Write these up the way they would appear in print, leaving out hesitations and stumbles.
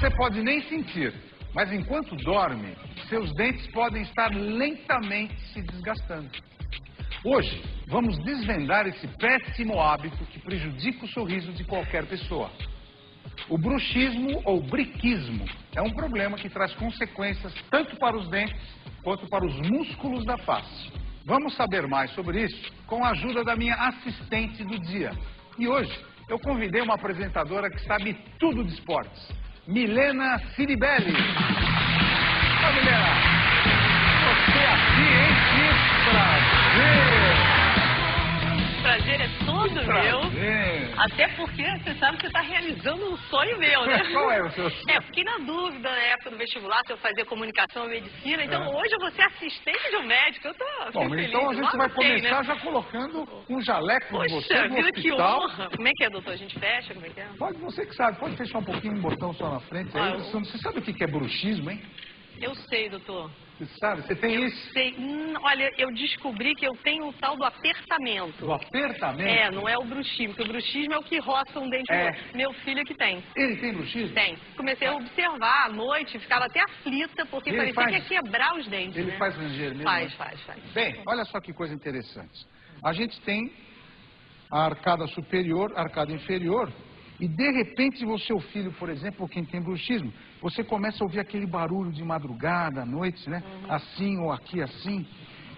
Você pode nem sentir, mas enquanto dorme, seus dentes podem estar lentamente se desgastando. Hoje, vamos desvendar esse péssimo hábito que prejudica o sorriso de qualquer pessoa. O bruxismo ou briquismo é um problema que traz consequências tanto para os dentes quanto para os músculos da face. Vamos saber mais sobre isso com a ajuda da minha assistente do dia. E hoje eu convidei uma apresentadora que sabe tudo de esportes, Milena Ciribelli. Olá, Milena, você aqui, hein? Que prazer! Prazer é todo meu. Até porque você sabe que você está realizando um sonho meu, né? Qual é o seu sonho? Eu fiquei na dúvida na época do vestibular se eu fazia comunicação e medicina. Então hoje eu vou ser assistente de um médico. Eu tô feliz. Então a gente Logo vai sei, começar né? já colocando um jaleco de Poxa você no vida, que hospital. honra. Como é que é, doutor? A gente fecha? Como é que é? Pode, você que sabe, pode fechar um pouquinho um botão só na frente. Aí, você sabe o que é bruxismo, hein? Eu sei, doutor. Você sabe? Você tem isso? Sei. Olha, eu descobri que eu tenho um tal do apertamento. Do apertamento? É, não é o bruxismo, porque o bruxismo é o que roça um dente no outro. Meu filho é que tem. Ele tem bruxismo? Tem. Comecei a observar à noite, ficava até aflita, porque parecia que ia quebrar os dentes, Ele né? faz ranger mesmo? Faz. Bem, olha só que coisa interessante. A gente tem a arcada superior, a arcada inferior, e de repente o seu filho, por exemplo, quem tem bruxismo, você começa a ouvir aquele barulho de madrugada, à noite, né? Assim ou aqui assim.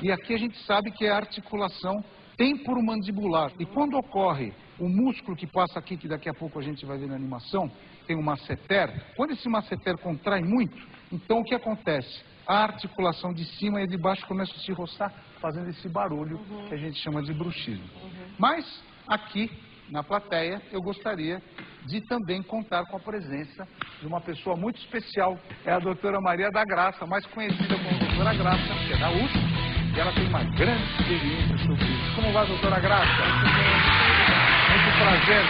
E aqui a gente sabe que é a articulação temporomandibular. E quando ocorre o músculo que passa aqui, que daqui a pouco a gente vai ver na animação, tem o masseter, quando esse masseter contrai muito, então o que acontece? A articulação de cima e a de baixo começa a se roçar, fazendo esse barulho que a gente chama de bruxismo. Mas aqui, na plateia, eu gostaria de também contar com a presença de uma pessoa muito especial. É a doutora Maria da Graça, mais conhecida como doutora Graça, que é da USP, e ela tem uma grande experiência sobre isso. Como vai, doutora Graça? Muito prazer.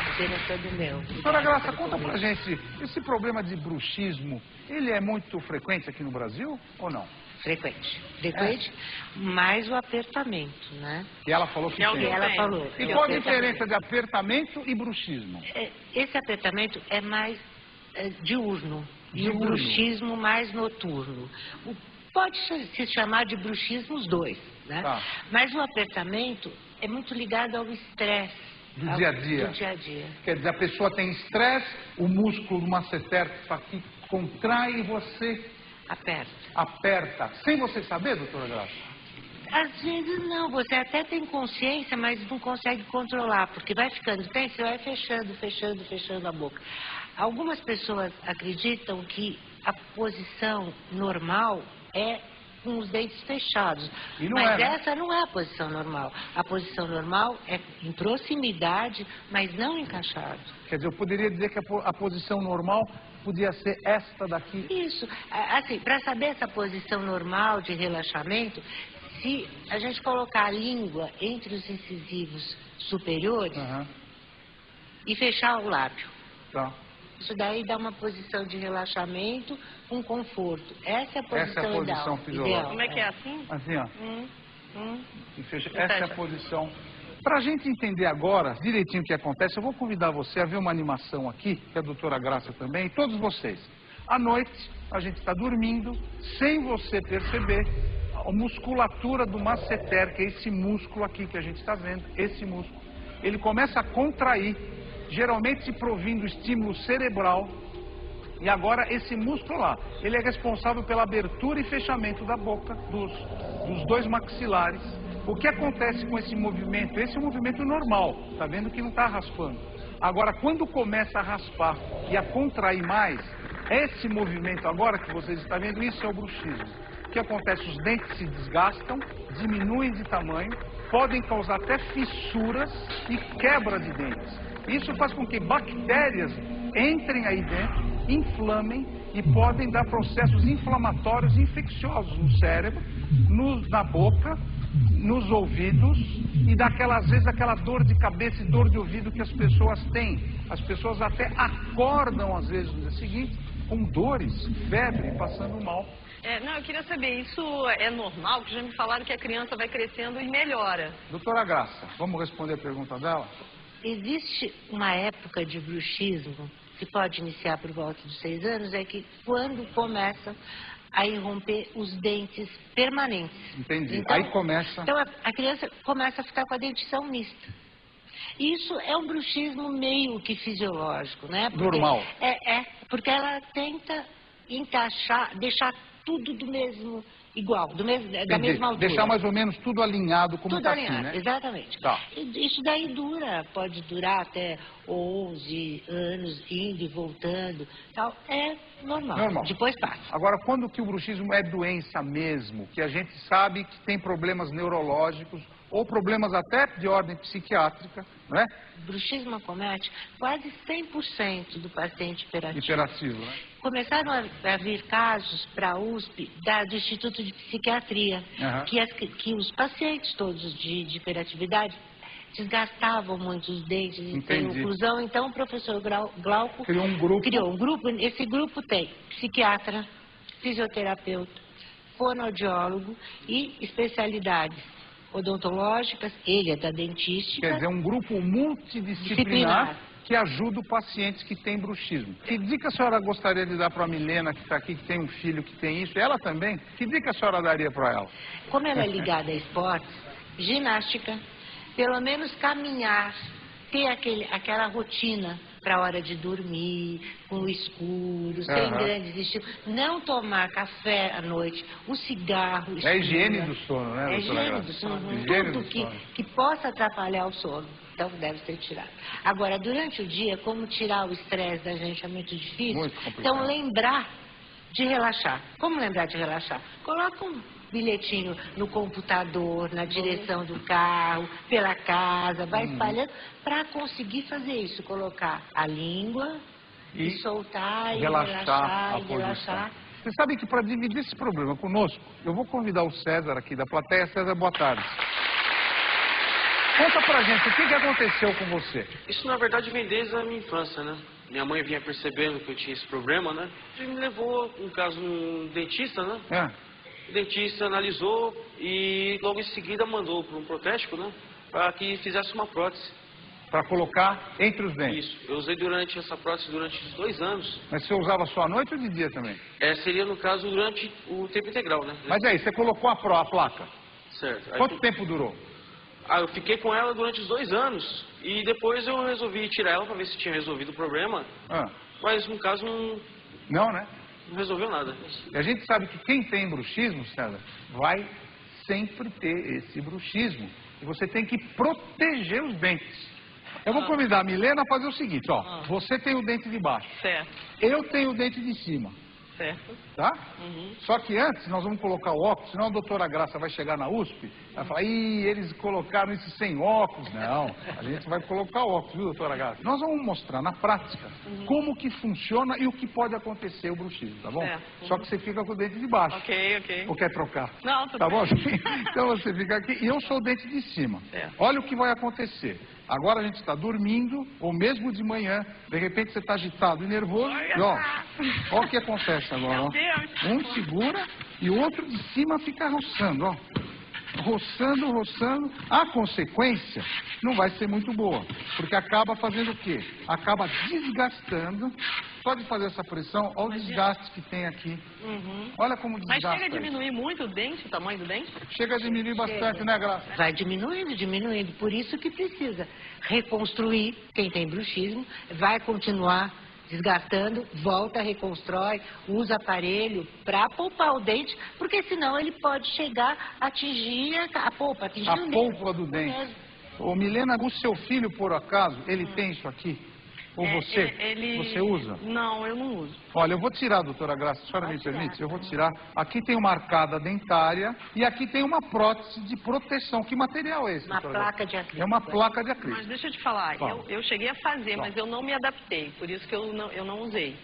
Prazer é todo meu. Doutora Graça, conta pra gente, esse problema de bruxismo, ele é muito frequente aqui no Brasil ou não? Frequente, mais o apertamento, né? E ela falou que tem. Ela falou. E qual a diferença de apertamento e bruxismo? Esse apertamento é mais diurno e o bruxismo mais noturno. Pode se chamar de bruxismo os dois, né? Tá. Mas o apertamento é muito ligado ao estresse. Do dia a dia. Do dia a dia. Quer dizer, a pessoa tem estresse, o músculo do masseter aqui contrai e você aperta. Sem você saber, doutora Graça? Às vezes não, você até tem consciência, mas não consegue controlar, porque vai ficando tenso, você vai fechando a boca. Algumas pessoas acreditam que a posição normal é com os dentes fechados. E não mas é, né? essa não é a posição normal. A posição normal é em proximidade, mas não encaixado. Quer dizer, eu poderia dizer que a posição normal podia ser esta daqui. Isso. Assim, para saber essa posição normal de relaxamento, se a gente colocar a língua entre os incisivos superiores e fechar o lábio. Tá. Isso daí dá uma posição de relaxamento com conforto. Essa é a posição, Essa é a posição fisiológica. Como é que é assim? Assim, ó. E fecha. Essa é a posição. Para a gente entender agora direitinho o que acontece, eu vou convidar você a ver uma animação aqui, que é a doutora Graça também, e todos vocês. À noite, a gente está dormindo, sem você perceber, a musculatura do masseter, que é esse músculo aqui que a gente está vendo, esse músculo, ele começa a contrair, geralmente provindo estímulo cerebral, e agora esse músculo lá, ele é responsável pela abertura e fechamento da boca, dos dois maxilares. O que acontece com esse movimento? Esse é um movimento normal, tá vendo que não está raspando. Agora, quando começa a raspar e a contrair mais, esse movimento agora que vocês estão vendo, isso é o bruxismo. O que acontece? Os dentes se desgastam, diminuem de tamanho, podem causar até fissuras e quebra de dentes. Isso faz com que bactérias entrem aí dentro, inflamem e podem dar processos inflamatórios infecciosos no cérebro, na boca, nos ouvidos e às vezes aquela dor de cabeça e dor de ouvido que as pessoas têm. As pessoas até acordam às vezes no dia seguinte com dores, febre, passando mal. Não, eu queria saber, isso é normal? Porque já me falaram que a criança vai crescendo e melhora. Doutora Graça, vamos responder a pergunta dela? Existe uma época de bruxismo que pode iniciar por volta dos 6 anos, é que quando começam a irromper os dentes permanentes. Entendi. Então, Aí começa... Então a criança começa a ficar com a dentição mista. Isso é um bruxismo meio que fisiológico, né? Porque normal. Porque ela tenta encaixar, deixar tudo do mesmo, igual, da mesma altura. Deixar mais ou menos tudo alinhado como está assim, né? Exatamente. Tá. Isso daí pode durar até 11 anos, indo e voltando, tal. É normal. Depois passa. Agora, quando que o bruxismo é doença mesmo, que a gente sabe que tem problemas neurológicos ou problemas até de ordem psiquiátrica, não é? O bruxismo acomete quase 100% do paciente hiperativo. Hiperativo, né? Começaram a vir casos para a USP do Instituto de Psiquiatria, que os pacientes todos de hiperatividade desgastavam muito os dentes e tem oclusão. Então, o professor Glauco criou um grupo. Esse grupo tem psiquiatra, fisioterapeuta, fonoaudiólogo e especialidades odontológicas, ele é da dentística. Quer dizer, um grupo multidisciplinar que ajuda os pacientes que têm bruxismo. Que dica a senhora gostaria de dar para a Milena, que está aqui, que tem um filho que tem isso? Ela também? Que dica a senhora daria para ela? Como ela é ligada a esportes, ginástica, pelo menos caminhar, ter aquela rotina para a hora de dormir, com o escuro, sem grandes estímulos, não tomar café à noite, o cigarro... É a higiene do sono, né, doutora? É a higiene do sono. Tudo que possa atrapalhar o sono, então deve ser tirado. Agora, durante o dia, como tirar o estresse da gente é muito difícil, muito complicado. Então lembrar de relaxar. Como lembrar de relaxar? Coloca um bilhetinho no computador, na direção do carro, pela casa, vai espalhando, para conseguir fazer isso, colocar a língua e soltar, e relaxar, e relaxar. Você sabe que para dividir esse problema conosco, eu vou convidar o César aqui da plateia. César, boa tarde. Conta pra gente, o que aconteceu com você? Isso, na verdade, vem desde a minha infância, né? Minha mãe vinha percebendo que eu tinha esse problema, né? E me levou, no caso, um dentista, né? O dentista analisou e logo em seguida mandou para um protético, né? Para que fizesse uma prótese. Para colocar entre os dentes? Isso. Eu usei essa prótese durante 2 anos. Mas você usava só à noite ou de dia também? Seria, no caso, durante o tempo integral, né? Mas aí, você colocou a placa? Certo. Quanto tempo durou? Eu fiquei com ela durante os 2 anos. E depois eu resolvi tirar ela para ver se tinha resolvido o problema. Mas, no caso, não, né? Não resolveu nada. E a gente sabe que quem tem bruxismo, César, vai sempre ter esse bruxismo. E você tem que proteger os dentes. Eu vou convidar a Milena a fazer o seguinte, ó. Você tem o dente de baixo. Certo. Eu tenho o dente de cima. Certo. Tá? Só que antes nós vamos colocar o óculos, senão a doutora Graça vai chegar na USP e vai falar, eles colocaram isso sem óculos. Não, a gente vai colocar o óculos, viu, doutora Graça? Nós vamos mostrar na prática como que funciona e o que pode acontecer o bruxismo, tá bom? Só que você fica com o dente de baixo. Ok. Ou quer trocar? Não, tudo tá bom? bem. Então você fica aqui e eu sou o dente de cima. Olha o que vai acontecer. Agora a gente está dormindo, ou mesmo de manhã, de repente você está agitado e nervoso, e ó o que acontece agora, ó. Um segura e o outro de cima fica roçando, ó. Roçando. A consequência não vai ser muito boa, porque acaba fazendo o quê? Acaba desgastando. Só de fazer essa pressão, olha o desgaste que tem aqui. Olha como desgasta. Mas chega a diminuir muito o dente, o tamanho do dente? Chega a diminuir bastante, né, Graça? Vai diminuindo. Por isso que precisa reconstruir. Quem tem bruxismo vai continuar desgastando, volta, reconstrói, usa aparelho para poupar o dente, porque senão ele pode chegar a atingir a polpa, a polpa do dente. Ô, Milena, o seu filho, por acaso, ele tem isso aqui? Ou você? Você usa? Não, eu não uso. Olha, eu vou tirar, doutora Graça, a senhora me permite? Eu vou tirar. Aqui tem uma arcada dentária e aqui tem uma prótese de proteção. Que material é esse, Uma placa de acrílico. É uma placa de acrílico. Mas deixa eu te falar, eu cheguei a fazer, mas eu não me adaptei, por isso que eu não usei.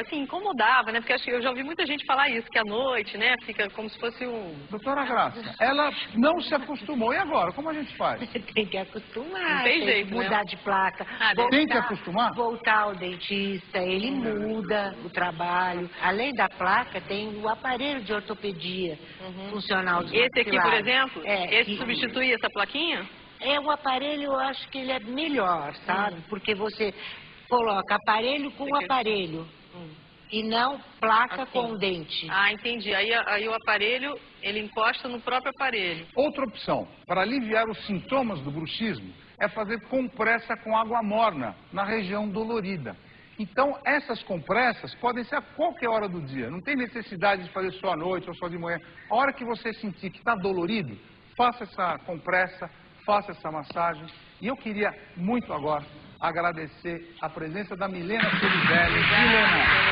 Assim, incomodava, né? Porque eu já ouvi muita gente falar isso, que à noite, né, fica como se fosse um... Doutora Graça, ela não se acostumou. E agora, como a gente faz? Tem que acostumar. Não tem jeito, mudar né? de placa. Tem que acostumar? Voltar ao dentista, ele muda o trabalho. Além da placa, tem o aparelho de ortopedia funcional do Esse aqui, por exemplo? Esse que substitui essa plaquinha? É um aparelho, eu acho que ele é melhor, sabe? Porque você coloca aparelho com aparelho. E não placa assim. Com dente. Ah, entendi. Aí o aparelho, ele encosta no próprio aparelho. Outra opção, para aliviar os sintomas do bruxismo, é fazer compressa com água morna, na região dolorida. Então, essas compressas podem ser a qualquer hora do dia. Não tem necessidade de fazer só à noite ou só de manhã. A hora que você sentir que está dolorido, faça essa compressa, faça essa massagem. E eu queria muito agora agradecer a presença da Milena Cerivelli. Milena.